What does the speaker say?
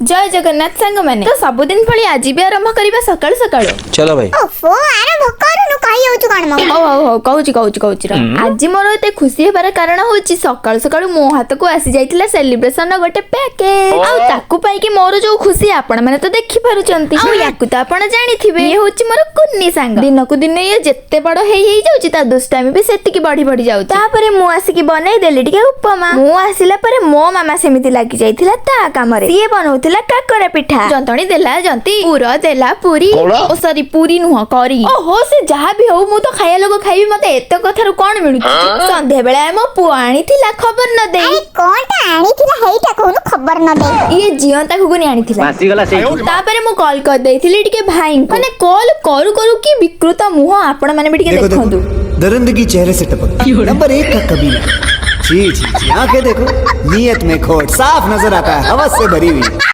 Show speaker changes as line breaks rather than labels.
जय जगन्नाथ सांग माने तो सबुदिन भली आज भी आरंभ करबा सकाळ सकाळ।
चलो भाई
ओफो आरंभ करूनु कहि होछु कान म
हो कहूची आज मोर एते खुशी हेबार कारण होची सकाळ सकाळ मो हाथ को आसी जाइतिला सेलिब्रेशन नो गोटे पैकेज आ ताकू पाई कि मोर जो खुशी आपण माने तो देखि पारुचंती आ याकू तो आपण जानिथिबे ये होची मोर कुन्नी सांग दिन को दिन ये जत्ते बड़ हेई जाउची ता दुष्टामी भी सेतिकी बढ़ी जाउ तापरे मु आसी कि बनाई देली टिके उपमा मु आसिला परे मो मामा सेमिति लागी जाइतिला ता कामरे सिए बनौतिला काकरा पिठा जंतणी देला जंती पुर देला पूरी ओ सॉरी पूरी नुह करी ओहो से जहा भी हो मु तो खाया लोग खाइबी मते एते कथारु कोन मिलु संध्या बेला मो पु आनीथिला खबर न दे
अरे कोनटा आनीथिला हेइटा कोनु खबर न दे
ये जियंता खुगुनी आनीथिला
मासी गला से
तापरे मु कॉल कर देथिली टिके भाई माने कॉल करू करू की विकृत मुह आपण माने भी टिके देखंतु
दरिंदगी चेहरे से टपक नंबर 1 का कबीला। जी आंखें देखो, नीयत में खोट साफ नजर आता है, हवस से भरी हुई।